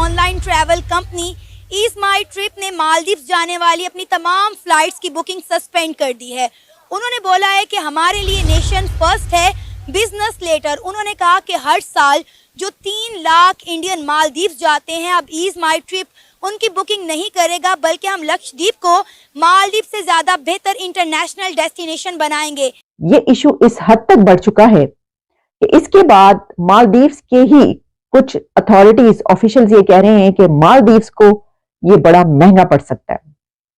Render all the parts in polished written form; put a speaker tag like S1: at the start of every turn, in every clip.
S1: Online travel company ease माई trip ने मालदीव जाने वाली अपनी तमाम फ्लाइट्स की बुकिंग सस्पेंड कर दी है। उन्होंने बोला है कि हमारे लिए नेशन फर्स्ट है, बिजनेस लेटर। उन्होंने कहा कि हर साल जो 3 लाख इंडियन मालदीव जाते हैं, अब ईज माई ट्रिप उनकी बुकिंग नहीं करेगा, बल्कि हम लक्षद्वीप को मालदीव से ज्यादा बेहतर इंटरनेशनल डेस्टिनेशन बनाएंगे।
S2: ये इशू इस हद तक बढ़ चुका है कि इसके बाद मालदीव्स के ही कुछ अथॉरिटीज ऑफिशियल्स ये कह रहे हैं कि मालदीव्स को ये बड़ा महंगा पड़ सकता है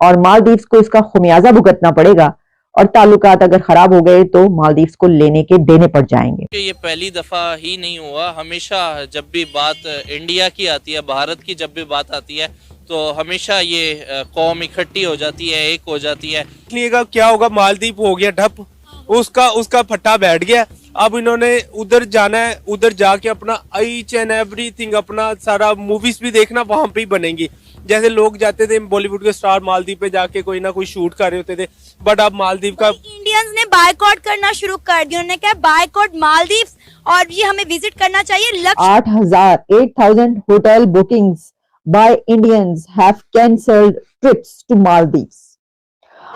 S2: और मालदीव्स को इसका खुमियाजा भुगतना पड़ेगा और ताल्लुकात अगर खराब हो गए तो मालदीव्स को लेने के देने पड़ जाएंगे।
S3: ये पहली दफा ही नहीं हुआ, हमेशा जब भी बात इंडिया की आती है, भारत की जब भी बात आती है तो हमेशा ये कौम इकट्ठी हो जाती है, एक हो जाती है।
S4: इसलिए क्या होगा, मालदीव हो गया ठप, उसका फट्टा बैठ गया। अब इन्होंने उधर जाना है, उधर जाके अपना ईच एंड एवरीथिंग, अपना सारा मूवीज भी देखना वहां पे ही बनेंगी। जैसे लोग जाते थे बॉलीवुड के स्टार मालदीव पे जाके कोई ना कोई शूट कर रहे होते थे, बट अब मालदीव का
S1: इंडियंस ने बायकॉट करना शुरू कर दिया। उन्होंने कहा बायकॉट मालदीव्स और ये हमें विजिट करना चाहिए।
S2: 8,000 hotel bookings by Indians have cancelled trips to Maldives.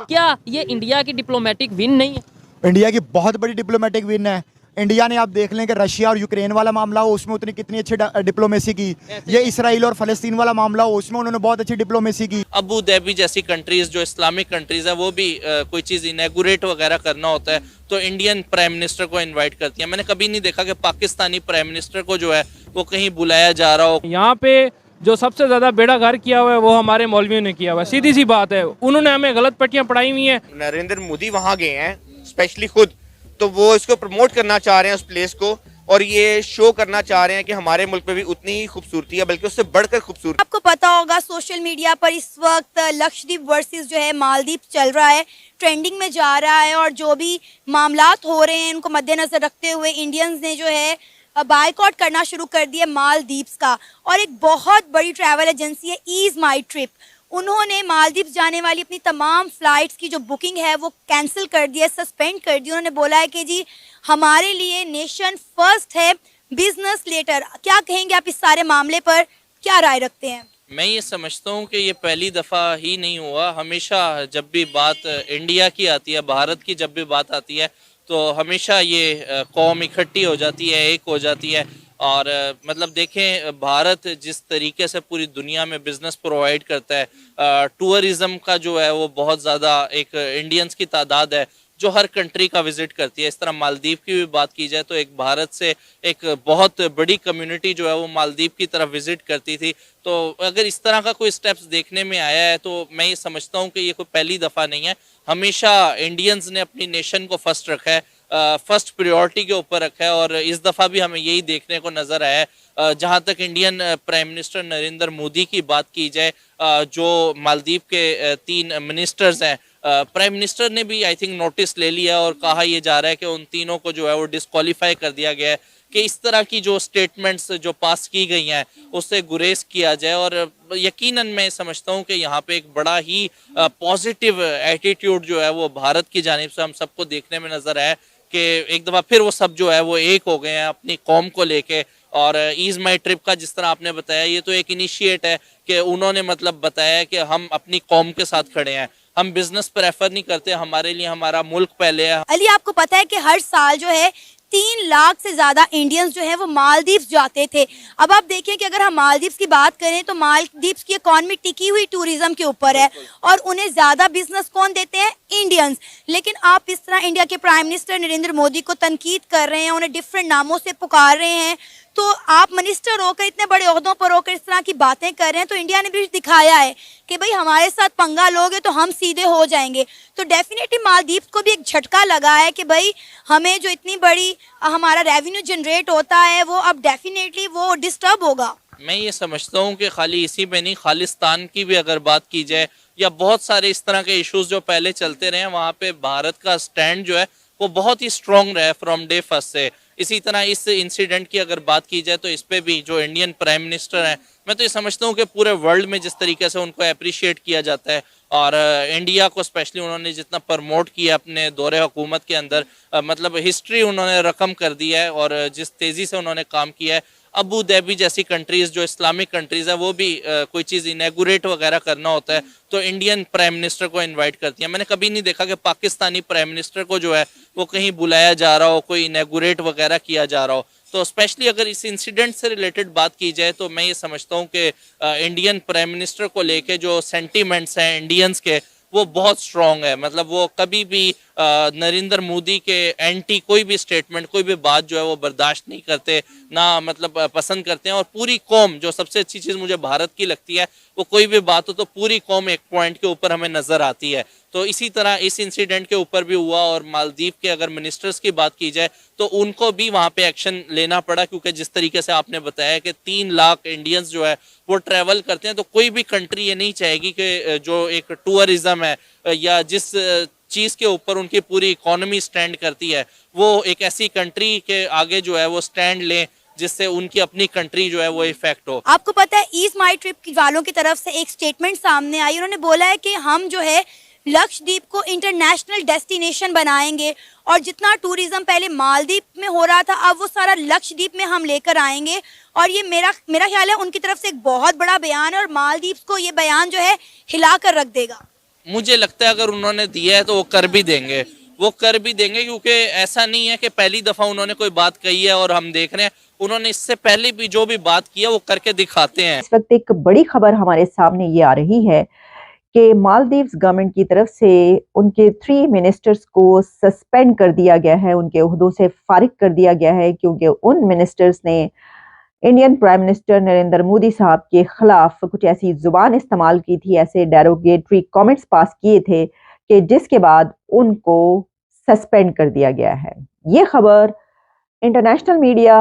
S5: क्या ये इंडिया की डिप्लोमेटिक विन नहीं है?
S6: इंडिया की बहुत बड़ी डिप्लोमेटिक विन है। इंडिया ने आप देख लें कि रशिया और यूक्रेन वाला मामला हो, उसमें उतनी कितनी अच्छी डिप्लोमेसी की। ये इसराइल और फलस्तीन वाला मामला हो, उसमें उन्होंने बहुत अच्छी डिप्लोमेसी की।
S3: अबू धाबी जैसी कंट्रीज जो इस्लामिक कंट्रीज है, वो भी कोई चीज़ इनैगुरेट वगैरह करना होता है तो इंडियन प्राइम मिनिस्टर को इन्वाइट करती है। मैंने कभी नहीं देखा कि पाकिस्तानी प्राइम मिनिस्टर को जो है वो कहीं बुलाया जा रहा हो।
S7: यहाँ पे जो सबसे ज्यादा बेड़ा घर किया हुआ है वो हमारे मौलवियों ने किया हुआ है, सीधी सी बात है। उन्होंने हमें गलत पट्टियां पढ़ाई हुई हैं।
S8: नरेंद्र मोदी वहाँ गए हैं स्पेशली खुद, तो वो इसको प्रमोट करना चाह रहे हैं उस प्लेस को, और ये शो करना चाह रहे हैं कि हमारे मुल्क में भी उतनी ही खूबसूरती है, बल्कि उससे बढ़कर खूबसूरती।
S1: आपको पता होगा सोशल मीडिया पर इस वक्त लक्षद्वीप वर्सेस जो है मालदीव चल रहा है, ट्रेंडिंग में जा रहा है, और जो भी मामलात हो रहे हैं उनको मद्देनजर रखते हुए इंडियंस ने जो है बायकॉट करना शुरू कर दिया मालदीव्स का। और एक बहुत बड़ी ट्रैवल एजेंसी है ईज माई ट्रिप, उन्होंने मालदीव जाने वाली अपनी तमाम फ्लाइट्स की जो बुकिंग है वो कैंसिल कर दी है, सस्पेंड कर दी। उन्होंने बोला है कि जी हमारे लिए नेशन फर्स्ट है, बिजनेस लेटर। क्या कहेंगे आप इस सारे मामले पर, क्या राय रखते हैं?
S3: मैं ये समझता हूँ कि ये पहली दफ़ा ही नहीं हुआ, हमेशा जब भी बात इंडिया की आती है, भारत की जब भी बात आती है तो हमेशा ये कौम इकट्ठी हो जाती है, एक हो जाती है। और मतलब देखें, भारत जिस तरीके से पूरी दुनिया में बिज़नेस प्रोवाइड करता है, टूरिज़म का जो है वो बहुत ज़्यादा एक इंडियंस की तादाद है जो हर कंट्री का विज़िट करती है। इस तरह मालदीव की भी बात की जाए तो एक भारत से एक बहुत बड़ी कम्युनिटी जो है वो मालदीव की तरफ विज़िट करती थी। तो अगर इस तरह का कोई स्टेप्स देखने में आया है तो मैं ये समझता हूँ कि ये कोई पहली दफ़ा नहीं है। हमेशा इंडियंस ने अपनी नेशन को फर्स्ट रखा है, फर्स्ट प्रायोरिटी के ऊपर रखा है, और इस दफ़ा भी हमें यही देखने को नज़र आया है। जहाँ तक Indian prime minister Narendra Modi की बात की जाए, जो मालदीव के 3 मिनिस्टर्स हैं, प्राइम मिनिस्टर ने भी आई थिंक नोटिस ले लिया और कहा यह जा रहा है कि उन तीनों को जो है वो डिस्क्वालीफाई कर दिया गया है कि इस तरह की जो स्टेटमेंट्स जो पास की गई हैं उससे गुरेज किया जाए। और यकीनन मैं समझता हूं कि यहाँ पे एक बड़ा ही पॉजिटिव एटीट्यूड जो है वो भारत की जानिब से हम सबको देखने में नज़र आया कि एक दफ़ा फिर वो सब जो है वो एक हो गए हैं अपनी कौम को लेके। और ईज माई ट्रिप का जिस तरह आपने बताया, ये तो एक इनिशिएट है कि उन्होंने मतलब बताया कि हम अपनी कौम के साथ खड़े हैं, हम बिजनेस प्रेफर नहीं करते, हमारे लिए हमारा मुल्क पहले है।
S1: अली, आपको पता है कि हर साल जो है 3 लाख से ज्यादा इंडियंस जो है वो मालदीव जाते थे। अब आप देखिए कि अगर हम मालदीव की बात करें तो मालदीव की इकॉनमी टिकी हुई टूरिज्म के ऊपर है, और उन्हें ज्यादा बिजनेस कौन देते हैं? इंडियंस। लेकिन आप इस तरह इंडिया के प्राइम मिनिस्टर नरेंद्र मोदी को तनकीद कर रहे हैं, उन्हें डिफरेंट नामों से पुकार रहे हैं। तो आप मिनिस्टर होकर, इतने बड़े ओहदों पर होकर इस तरह की बातें कर रहे हैं, तो इंडिया ने भी दिखाया है कि भाई हमारे साथ पंगा लोगे तो हम सीधे हो जाएंगे। तो डेफिनेटली मालदीव को भी एक झटका लगा है कि भाई हमें जो इतनी बड़ी हमारा रेवेन्यू जनरेट होता है वो अब डेफिनेटली वो डिस्टर्ब होगा।
S3: मैं ये समझता हूँ कि खाली इसी में नहीं, खालिस्तान की भी अगर बात की जाए या बहुत सारे इस तरह के इश्यूज जो पहले चलते रहे, वहाँ पे भारत का स्टैंड जो है वो बहुत ही स्ट्रॉन्ग रहा है फ्रॉम डे फर्स्ट से। इसी तरह इस इंसिडेंट की अगर बात की जाए तो इस पे भी जो इंडियन प्राइम मिनिस्टर हैं, मैं तो ये समझता हूँ कि पूरे वर्ल्ड में जिस तरीके से उनको अप्रिशिएट किया जाता है और इंडिया को स्पेशली उन्होंने जितना प्रमोट किया अपने दौरे हुकूमत के अंदर, मतलब हिस्ट्री उन्होंने रकम कर दी है और जिस तेज़ी से उन्होंने काम किया है, अबू धाबी जैसी कंट्रीज जो इस्लामिक कंट्रीज है वो भी कोई चीज़ इनैगुरेट वगैरह करना होता है तो इंडियन प्राइम मिनिस्टर को इनवाइट करती है। मैंने कभी नहीं देखा कि पाकिस्तानी प्राइम मिनिस्टर को जो है वो कहीं बुलाया जा रहा हो, कोई इनैगुरेट वगैरह किया जा रहा हो। तो स्पेशली अगर इस इंसिडेंट से रिलेटेड बात की जाए तो मैं ये समझता हूँ कि इंडियन प्राइम मिनिस्टर को लेके जो सेंटीमेंट्स हैं इंडियंस के वो बहुत स्ट्रॉन्ग है। मतलब वो कभी भी नरेंद्र मोदी के एंटी कोई भी स्टेटमेंट, कोई भी बात जो है वो बर्दाश्त नहीं करते, ना मतलब पसंद करते हैं। और पूरी कौम, जो सबसे अच्छी चीज़ मुझे भारत की लगती है, वो कोई भी बात हो तो पूरी कौम एक पॉइंट के ऊपर हमें नज़र आती है। तो इसी तरह इस इंसिडेंट के ऊपर भी हुआ। और मालदीव के अगर मिनिस्टर्स की बात की जाए तो उनको भी वहाँ पे एक्शन लेना पड़ा, क्योंकि जिस तरीके से आपने बताया कि 3 लाख इंडियंस जो है वो ट्रैवल करते हैं। तो कोई भी कंट्री ये नहीं चाहेगी कि जो एक टूरिज्म है या जिस चीज़ के ऊपर उनकी पूरी इकोनॉमी स्टैंड करती है, वो एक ऐसी कंट्री के आगे जो है वो स्टैंड लें जिससे उनकी अपनी कंट्री जो है वो इफेक्ट हो।
S1: आपको पता है ईस्ट माई ट्रिप वालों की तरफ से एक स्टेटमेंट सामने आई। उन्होंने बोला है कि हम जो है लक्षद्वीप को इंटरनेशनल डेस्टिनेशन बनाएंगे और जितना टूरिज्म पहले मालदीव में हो रहा था अब वो सारा लक्षद्वीप में हम लेकर आएंगे। और ये मेरा ख्याल है उनकी तरफ से एक बहुत बड़ा बयान है और मालदीव को ये बयान जो है हिला कर रख देगा।
S3: मुझे लगता है अगर उन्होंने दिया है तो वो कर भी देंगे, वो कर भी देंगे, क्योंकि ऐसा नहीं है कि पहली दफ़ा उन्होंने कोई बात कही है और हम देख रहे हैं। उन्होंने इससे पहले भी जो भी बात किया वो करके दिखाते हैं।
S2: इस वक्त एक बड़ी खबर हमारे सामने ये आ रही है कि मालदीव्स गवर्नमेंट की तरफ से उनके 3 मिनिस्टर्स को सस्पेंड कर दिया गया है, उनके ओहदों से फारिग कर दिया गया है, क्योंकि उन मिनिस्टर्स ने Indian prime minister Narendra Modi साहब के खिलाफ कुछ ऐसी जुबान इस्तेमाल की थी, ऐसे डेरोगेटरी कमेंट्स पास किए थे कि जिसके बाद उनको सस्पेंड कर दिया गया है। ये खबर इंटरनेशनल मीडिया,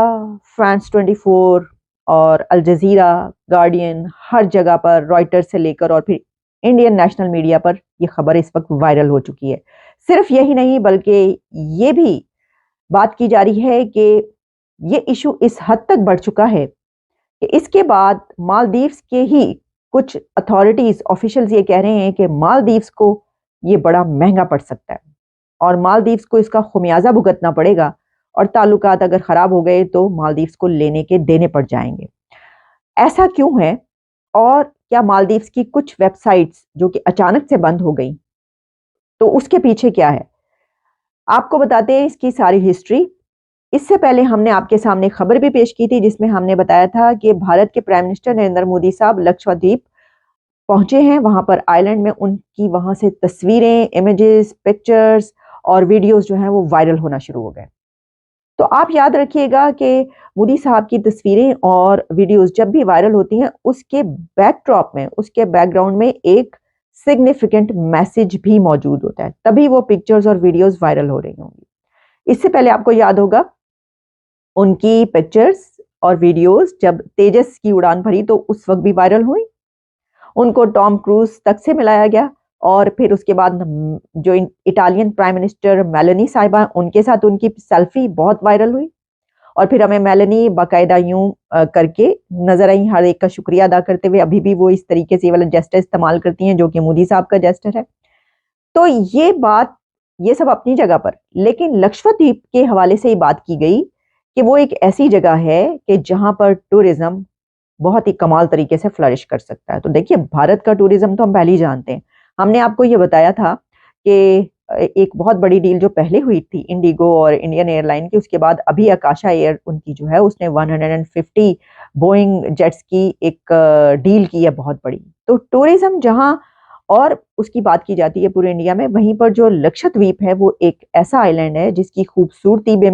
S2: फ्रांस 24 और अल जजीरा, गार्डियन, हर जगह पर, रॉयटर्स से लेकर और फिर इंडियन नेशनल मीडिया पर ये खबर इस वक्त वायरल हो चुकी है। सिर्फ यही नहीं बल्कि ये भी बात की जा रही है कि ये इशू इस हद तक बढ़ चुका है कि इसके बाद मालदीव्स के ही कुछ अथॉरिटीज, ऑफिशियल्स ये कह रहे हैं कि मालदीव्स को ये बड़ा महंगा पड़ सकता है और मालदीव्स को इसका खुमियाजा भुगतना पड़ेगा और ताल्लुकात अगर खराब हो गए तो मालदीव्स को लेने के देने पड़ जाएंगे। ऐसा क्यों है और क्या मालदीव्स की कुछ वेबसाइट्स जो कि अचानक से बंद हो गई, तो उसके पीछे क्या है, आपको बताते हैं इसकी सारी हिस्ट्री। इससे पहले हमने आपके सामने खबर भी पेश की थी जिसमें हमने बताया था कि भारत के प्राइम मिनिस्टर नरेंद्र मोदी साहब लक्षद्वीप पहुंचे हैं। वहां पर आइलैंड में उनकी वहां से तस्वीरें, इमेजेस, पिक्चर्स और वीडियोस जो हैं वो वायरल होना शुरू हो गए। तो आप याद रखिएगा कि मोदी साहब की तस्वीरें और वीडियोस जब भी वायरल होती हैं उसके बैकड्रॉप में, उसके बैकग्राउंड में एक सिग्निफिकेंट मैसेज भी मौजूद होता है, तभी वो पिक्चर्स और वीडियोस वायरल हो रही होंगी। इससे पहले आपको याद होगा उनकी पिक्चर्स और वीडियोस जब तेजस की उड़ान भरी तो उस वक्त भी वायरल हुई। उनको टॉम क्रूज तक से मिलाया गया और फिर उसके बाद जो इटालियन प्राइम मिनिस्टर मेलानी साहिबा, उनके साथ उनकी सेल्फी बहुत वायरल हुई और फिर हमें मेलानी बाकायदा यूं करके नजर आई, हर एक का शुक्रिया अदा करते हुए। अभी भी वो इस तरीके से वाला जेस्टर इस्तेमाल करती हैं जो कि मोदी साहब का जेस्टर है। तो ये बात, ये सब अपनी जगह पर, लेकिन लक्षद्वीप के हवाले से ही बात की गई कि वो एक ऐसी जगह है कि जहां पर टूरिज्म बहुत ही कमाल तरीके से फ्लरिश कर सकता है। तो देखिए, भारत का टूरिज्म तो हम पहले ही जानते हैं। हमने आपको ये बताया था कि एक बहुत बड़ी डील जो पहले हुई थी इंडिगो और इंडियन एयरलाइन की, उसके बाद अभी आकाशा एयर उनकी जो है उसने 150 बोइंग जेट्स की एक डील की है बहुत बड़ी। तो टूरिज्म जहां और उसकी बात की जाती है पूरे इंडिया में, वहीं पर जो लक्षद्वीप है वो एक ऐसा आइलैंड है जिसकी खूबसूरती